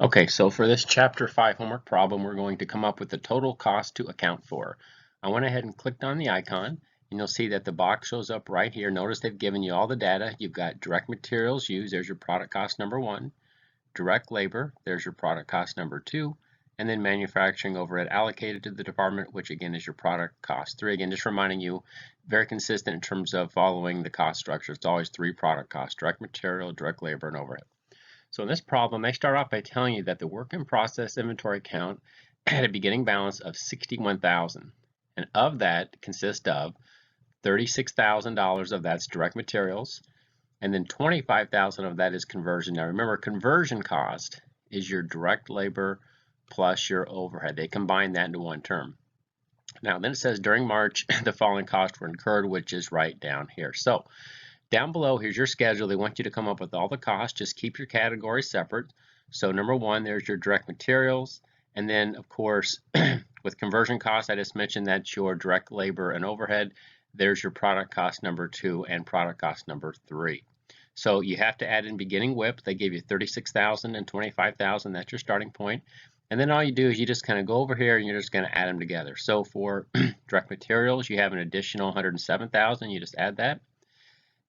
Okay, so for this Chapter 5 homework problem, we're going to come up with the total cost to account for. I went ahead and clicked on the icon, and you'll see that the box shows up right here. Notice they've given you all the data. You've got direct materials used, there's your product cost number 1, direct labor, there's your product cost number 2, and then manufacturing overhead allocated to the department, which again is your product cost 3. Again, just reminding you, very consistent in terms of following the cost structure. It's always 3 product costs: direct material, direct labor, and overhead. So in this problem, they start off by telling you that the work in process inventory count had a beginning balance of 61,000, and of that consists of $36,000 of that's direct materials, and then 25,000 of that is conversion. Now remember, conversion cost is your direct labor plus your overhead. They combine that into one term. Now then it says during March, the following costs were incurred, which is right down here. So down below, here's your schedule. They want you to come up with all the costs. Just keep your categories separate. So number 1, there's your direct materials. And then, of course, with conversion costs, I just mentioned that's your direct labor and overhead. There's your product cost number 2 and product cost number 3. So you have to add in beginning WIP. They give you 36,000 and 25,000. That's your starting point. And then all you do is you just kind of go over here and you're just going to add them together. So for direct materials, you have an additional 107,000. You just add that.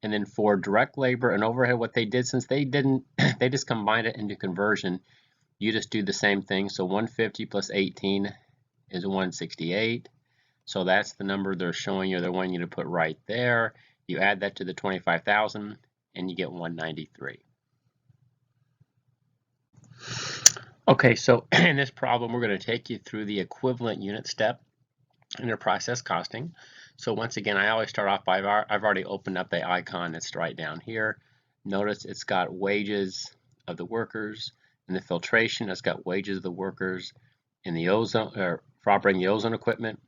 And then for direct labor and overhead, what they did, since they didn't, they just combined it into conversion, you just do the same thing. So 150 plus 18 is 168. So that's the number they're showing you. They're wanting you to put right there. You add that to the 25,000 and you get 193. Okay, so in this problem, we're going to take you through the equivalent unit step in your process costing. So once again, I always start off by, I've already opened up the icon that's right down here. Notice it's got wages of the workers. In the filtration, it's got wages of the workers in the ozone, or for operating the ozone equipment.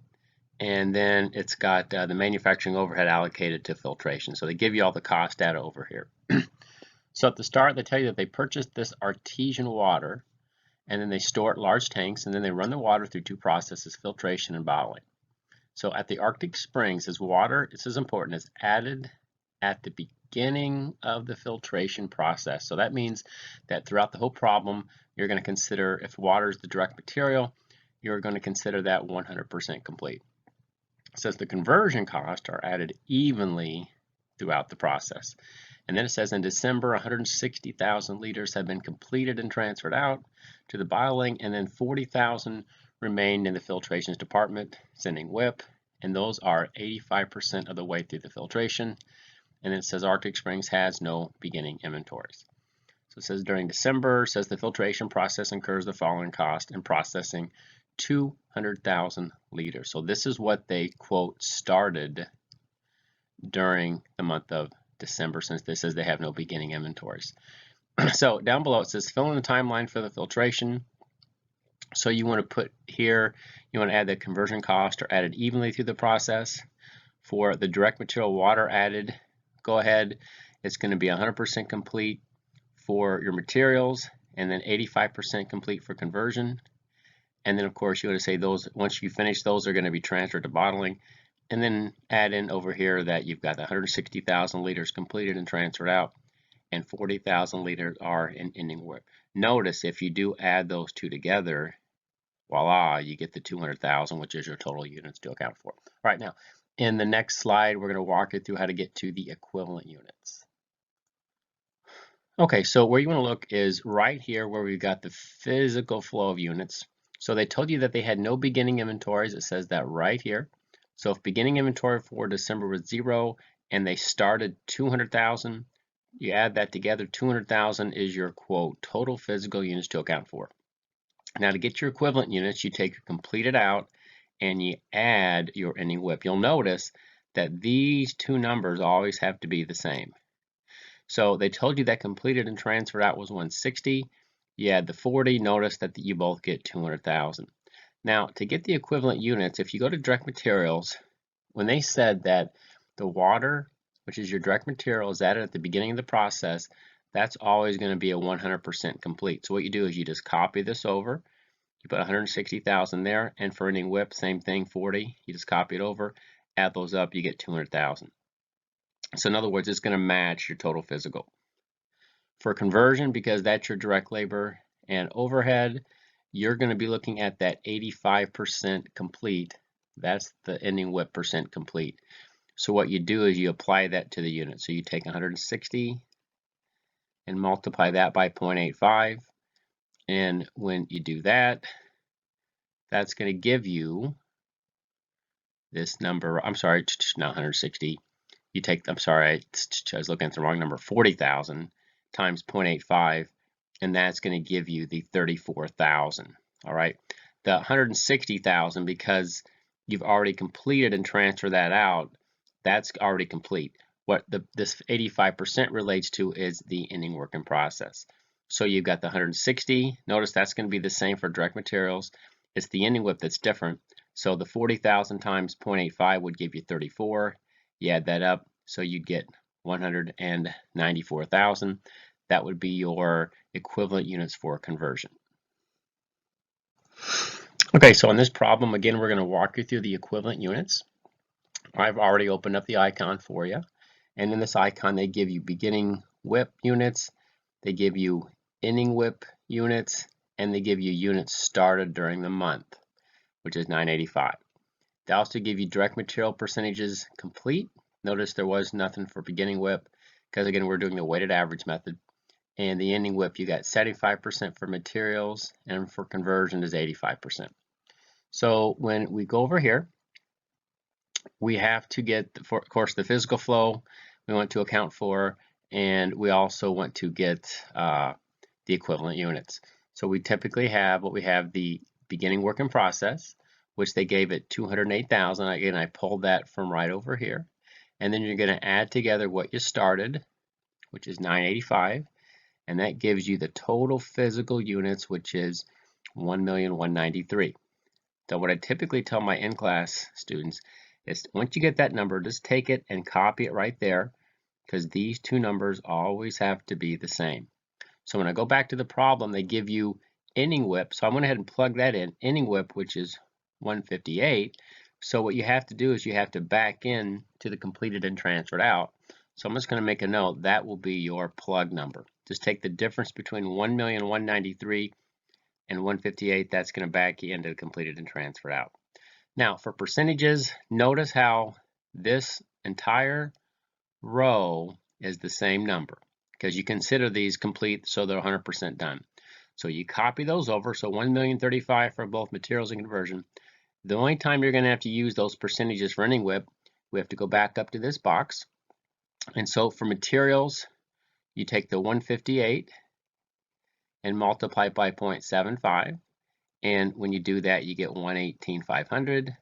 And then it's got the manufacturing overhead allocated to filtration. So they give you all the cost data over here. So at the start, they tell you that they purchased this artesian water, and then they store it in large tanks, and then they run the water through 2 processes, filtration and bottling. So at the Arctic Springs, as water, this is important, is added at the beginning of the filtration process. So that means that throughout the whole problem, you're going to consider, if water is the direct material, you're going to consider that 100% complete. It says the conversion costs are added evenly throughout the process. And then it says in December, 160,000 liters have been completed and transferred out to the bottling, and then 40,000 remained in the filtrations department, sending WIP, and those are 85% of the way through the filtration. And then it says Arctic Springs has no beginning inventories. So it says during December, it says the filtration process incurs the following cost in processing 200,000 liters. So this is what they, quote, started during the month of December, since this says they have no beginning inventories. So down below it says fill in the timeline for the filtration. So you want to put here, you want to add the conversion cost or add it evenly through the process. For the direct material water added, go ahead, it's going to be 100% complete for your materials, and then 85% complete for conversion. And then of course you want to say those, once you finish those, are going to be transferred to bottling. And then add in over here that you've got the 160,000 liters completed and transferred out, and 40,000 liters are in ending WIP. Notice if you do add those two together, voila, you get the 200,000, which is your total units to account for. All right, now in the next slide, we're going to walk you through how to get to the equivalent units. Okay, so where you want to look is right here where we've got the physical flow of units. So they told you that they had no beginning inventories. It says that right here. So if beginning inventory for December was 0 and they started 200,000, you add that together, 200,000 is your, quote, total physical units to account for. Now to get your equivalent units, you take your completed out and you add your ending WIP. You'll notice that these two numbers always have to be the same. So they told you that completed and transferred out was 160. You add the 40, notice that you both get 200,000. Now, to get the equivalent units, if you go to direct materials, when they said that the water, which is your direct material, is added at the beginning of the process, that's always going to be a 100% complete. So what you do is you just copy this over, you put 160,000 there, and for ending WIP, same thing, 40, you just copy it over, add those up, you get 200,000. So in other words, it's going to match your total physical. For conversion, because that's your direct labor And overhead, you're going to be looking at that 85% complete. That's the ending WIP percent complete. So what you do is you apply that to the unit. So you take 160 and multiply that by 0.85. And when you do that, that's going to give you this number. I'm sorry, not 160. You take, I'm sorry, I was looking at the wrong number, 40,000 times 0.85, and that's going to give you the 34,000. All right, the 160,000, because you've already completed and transferred that out, that's already complete. What this 85% relates to is the ending work in process. So you've got the 160. Notice that's going to be the same for direct materials. It's the ending WIP that's different. So the 40,000 times 0.85 would give you 34. You add that up, so you get 194,000. That would be your equivalent units for conversion. Okay, so on this problem, again, we're going to walk you through the equivalent units. I've already opened up the icon for you. And in this icon, they give you beginning WIP units, they give you ending WIP units, and they give you units started during the month, which is 985. They also give you direct material percentages complete. Notice there was nothing for beginning WIP because, again, we're doing the weighted average method. And the ending WIP, you got 75% for materials, and for conversion is 85%. So when we go over here, we have to get, of course, the physical flow we want to account for, and we also want to get the equivalent units. So we typically have what we have: the beginning work in process, which they gave it 208,000. Again, I pulled that from right over here. And then you're going to add together what you started, which is 985, and that gives you the total physical units, which is 1,193,000. So what I typically tell my in-class students is, once you get that number, just take it and copy it right there, because these two numbers always have to be the same. So when I go back to the problem, they give you ending WIP. So I went ahead and plugged that in, ending WIP, which is 158. So what you have to do is you have to back in to the completed and transferred out. So I'm just going to make a note. That will be your plug number. Just take the difference between 1,193,000 and 158. That's going to back you into the completed and transferred out. Now for percentages, notice how this entire row is the same number, because you consider these complete, so they're 100% done. So you copy those over. So 1,035,000 for both materials and conversion. The only time you're going to have to use those percentages for ending WIP, we have to go back up to this box. And so for materials, you take the 158 and multiply by 0.75. And when you do that, you get 118,500.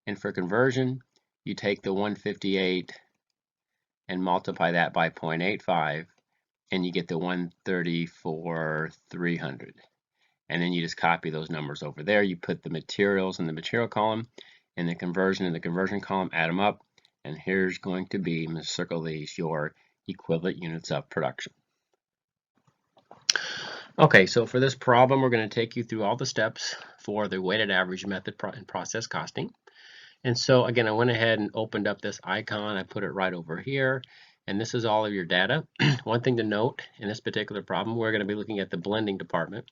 And for conversion, you take the 158 and multiply that by 0.85, and you get the 134,300. And then you just copy those numbers over there. You put the materials in the material column and the conversion in the conversion column, add them up, and here's going to be, I'm going to circle these, your equivalent units of production. Okay, so for this problem, we're going to take you through all the steps for the weighted average method in process costing. And so again, I went ahead and opened up this icon. I put it right over here, and this is all of your data. One thing to note in this particular problem, we're going to be looking at the blending department.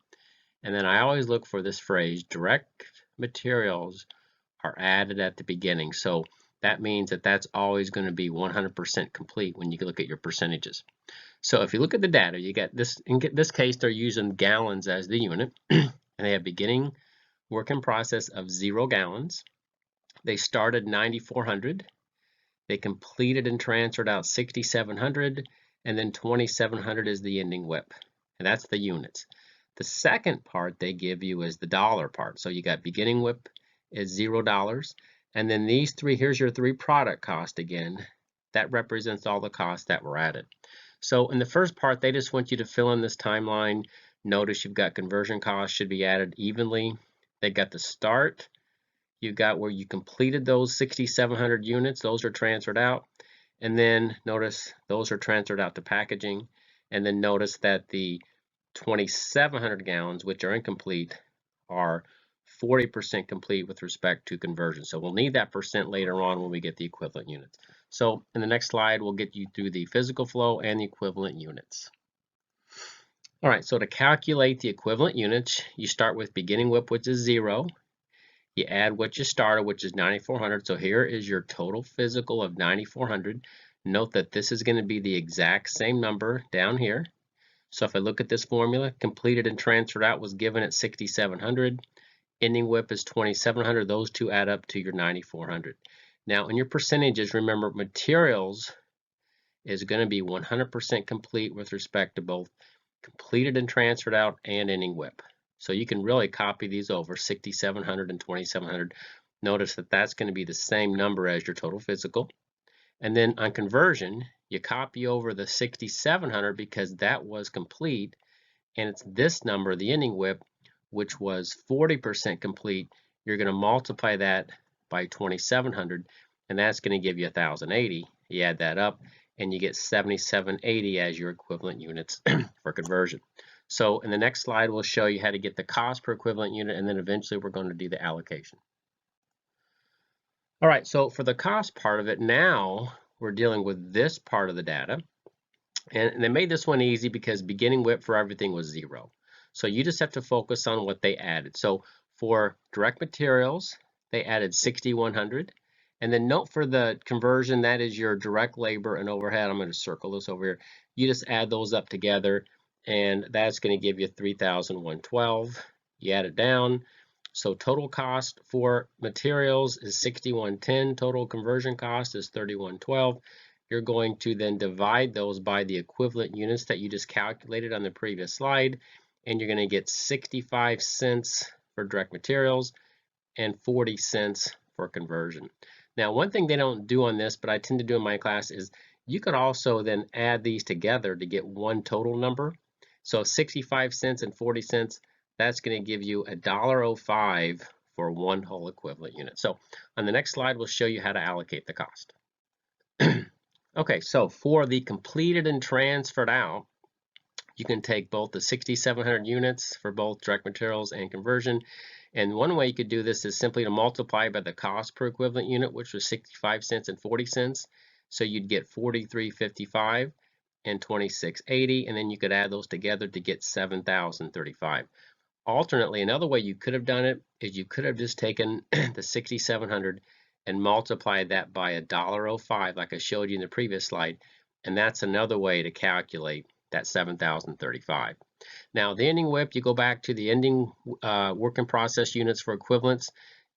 And then I always look for this phrase: direct materials are added at the beginning. So that means that that's always going to be 100% complete when you look at your percentages. So if you look at the data, you get this, in this case, they're using gallons as the unit, and they have beginning work in process of 0 gallons. They started 9,400. They completed and transferred out 6,700, and then 2,700 is the ending WIP, and that's the units. The second part they give you is the dollar part. So you got beginning WIP is $0, and then these three, here's your three product cost again. That represents all the costs that were added. So in the first part, they just want you to fill in this timeline. Notice you've got conversion costs should be added evenly. They got the start. You've got where you completed those 6,700 units. Those are transferred out. And then notice those are transferred out to packaging. And then notice that the 2,700 gallons, which are incomplete, are 40% complete with respect to conversion. So we'll need that percent later on when we get the equivalent units. So in the next slide, we'll get you through the physical flow and the equivalent units. All right, so to calculate the equivalent units, you start with beginning WIP, which is 0. You add what you started, which is 9,400. So here is your total physical of 9,400. Note that this is going to be the exact same number down here. So if I look at this formula, completed and transferred out was given at 6,700. Ending WIP is 2,700. Those two add up to your 9,400. Now in your percentages, remember materials is going to be 100% complete with respect to both completed and transferred out and ending WIP. So you can really copy these over, 6,700 and 2,700. Notice that that's going to be the same number as your total physical. And then on conversion, you copy over the 6,700 because that was complete, and it's this number, the ending WIP, which was 40% complete. You're going to multiply that by 2,700, and that's going to give you 1,080. You add that up, and you get 7,780 as your equivalent units for conversion. So in the next slide, we'll show you how to get the cost per equivalent unit, and then eventually we're going to do the allocation. All right, so for the cost part of it, now we're dealing with this part of the data. And they made this one easy because beginning WIP for everything was 0. So you just have to focus on what they added. So for direct materials, they added 6,100. And then note for the conversion, that is your direct labor and overhead. I'm going to circle this over here. You just add those up together, and that's going to give you 3,112. You add it down. So total cost for materials is 6,110. Total conversion cost is 3,112. You're going to then divide those by the equivalent units that you just calculated on the previous slide, and you're going to get 65 cents for direct materials and 40 cents for conversion. Now, one thing they don't do on this, but I tend to do in my class, is you could also then add these together to get one total number. So 65 cents and 40 cents, that's going to give you $1.05 for one whole equivalent unit. So on the next slide, we'll show you how to allocate the cost. Okay, so for the completed and transferred out, you can take both the 6,700 units for both direct materials and conversion. And one way you could do this is simply to multiply by the cost per equivalent unit, which was 65 cents and 40 cents. So you'd get 43.55 and 26.80, and then you could add those together to get 7,035. Alternately, another way you could have done it is you could have just taken the 6,700 and multiply that by $1.05 like I showed you in the previous slide, and that's another way to calculate that 7,035. Now the ending WIP, you go back to the ending work in process units for equivalents,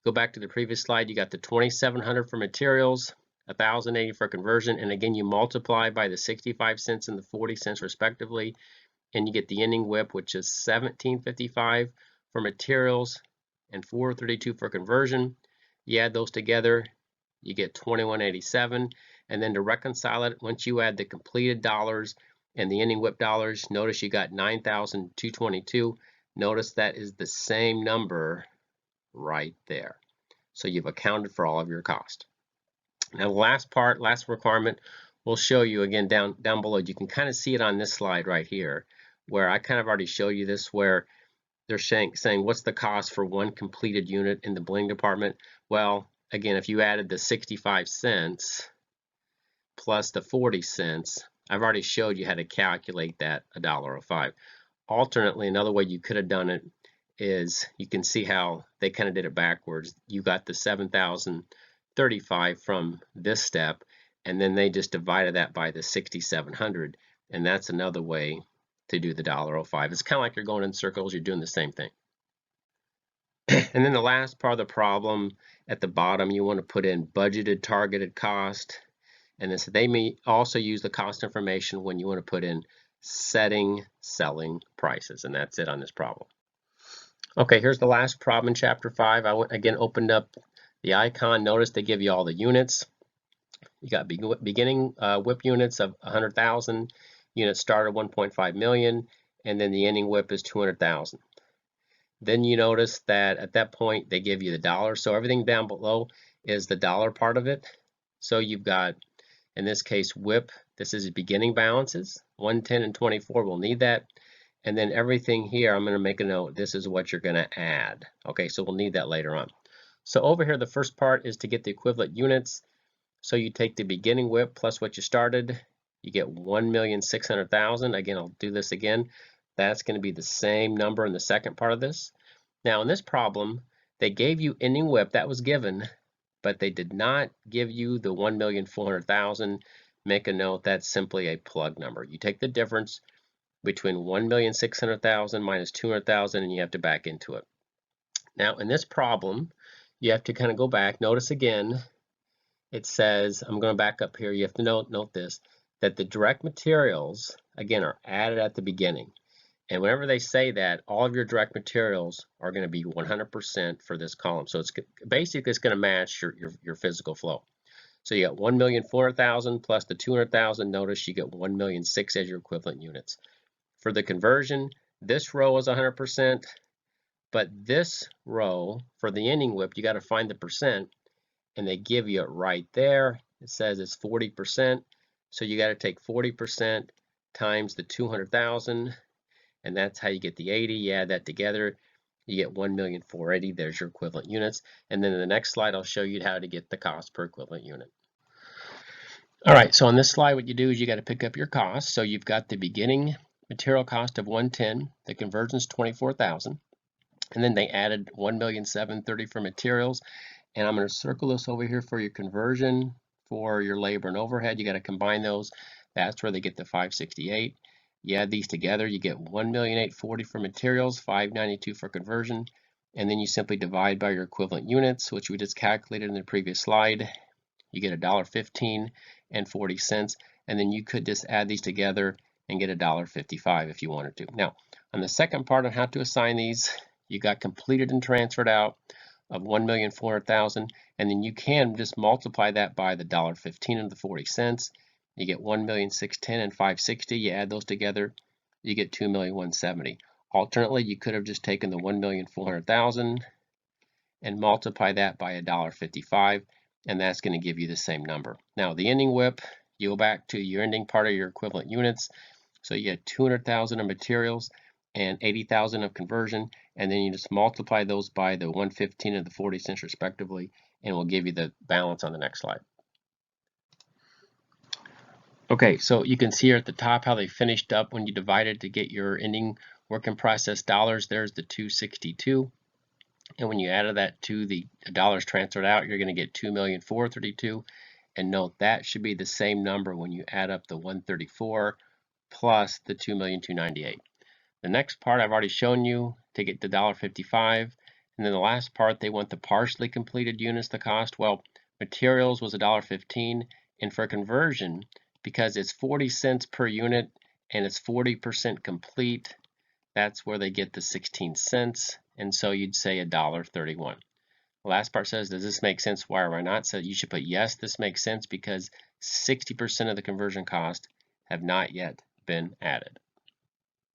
go back to the previous slide, you got the 2,700 for materials, 1,080 for conversion, and again you multiply by the 65 cents and the 40 cents respectively, and you get the ending WIP, which is 17.55 for materials and 4.32 for conversion. You add those together, you get 21.87, and then to reconcile it, once you add the completed dollars and the ending WIP dollars, notice you got 9,222. Notice that is the same number right there. So you've accounted for all of your cost. Now the last part, last requirement, we'll show you again down below. You can kind of see it on this slide right here, where I kind of already showed you this, where they're saying what's the cost for one completed unit in the Bling department. Well, again, if you added the 65 cents plus the 40 cents, I've already showed you how to calculate that $1.05. Alternately, another way you could have done it is you can see how they kind of did it backwards. You got the 7,035 from this step, and then they just divided that by the 6,700, and that's another way to do the $1.05. It's kind of like you're going in circles, you're doing the same thing. And then the last part of the problem at the bottom, you want to put in budgeted targeted cost. And then so they may also use the cost information when you want to put in setting selling prices. And that's it on this problem. Okay, here's the last problem in chapter 5. I again opened up the icon. Notice they give you all the units. You got beginning WIP units of 100,000. Units start at 1.5 million, and then the ending WIP is 200,000. Then you notice that at that point they give you the dollar. So everything down below is the dollar part of it. So you've got, in this case, WIP. This is beginning balances. 110 and 24 will need that. And then everything here, I'm going to make a note. This is what you're going to add. Okay, so we'll need that later on. So over here, the first part is to get the equivalent units. So you take the beginning WIP plus what you started. You get 1,600,000. Again, I'll do this again. That's going to be the same number in the second part of this. Now in this problem, they gave you ending WIP, that was given, but they did not give you the 1,400,000. Make a note, that's simply a plug number. You take the difference between 1,600,000 minus 200,000 and you have to back into it. Now in this problem, you have to kind of go back. Notice again, it says, I'm going to back up here, you have to note this, that the direct materials, again, are added at the beginning. And whenever they say that, all of your direct materials are going to be 100% for this column. So it's basically it's going to match your physical flow. So you got 1,400,000 plus the 200,000. Notice you get 1,006,000 as your equivalent units. For the conversion, this row is 100%, but this row for the ending WIP, you got to find the percent, and they give you it right there. It says it's 40%. So you got to take 40% times the 200,000. And that's how you get the 80. You add that together, you get 1,480,000. There's your equivalent units. And then in the next slide, I'll show you how to get the cost per equivalent unit. All right, so on this slide, what you do is you got to pick up your cost. So you've got the beginning material cost of 110, the conversion's 24,000, and then they added 1,730,000 for materials. And I'm going to circle this over here for your conversion, for your labor and overhead. You got to combine those. That's where they get the 568. You add these together, you get 1,840,000 for materials, 592 for conversion, and then you simply divide by your equivalent units, which we just calculated in the previous slide. You get $1.15 and 40 cents, and then you could just add these together and get $1.55 if you wanted to. Now, on the second part on how to assign these, you got completed and transferred out of 1,400,000, and then you can just multiply that by the $1.15 and the 40 cents. You get 1,610,000 and 560. You add those together, you get 2,170,000. Alternately, you could have just taken the 1,400,000 and multiply that by $1.55, and that's going to give you the same number. Now, the ending WIP, you go back to your ending part of your equivalent units. So you get 200,000 of materials and 80,000 of conversion, and then you just multiply those by the 115 and the 40 cents respectively, and we'll give you the balance on the next slide. Okay, so you can see here at the top how they finished up when you divided to get your ending work in process dollars. There's the 262, and when you added that to the dollars transferred out, you're going to get 2,432,000. And note that should be the same number when you add up the 134 plus the 2,298,000. The next part I've already shown you to get the $1.55, and then the last part they want the partially completed units, the cost. Well, materials was $1.15, and for conversion, because it's 40 cents per unit and it's 40% complete, that's where they get the 16 cents, and so you'd say $1.31. The last part says, does this make sense? Why or why not? So you should put yes, this makes sense because 60% of the conversion cost have not yet been added.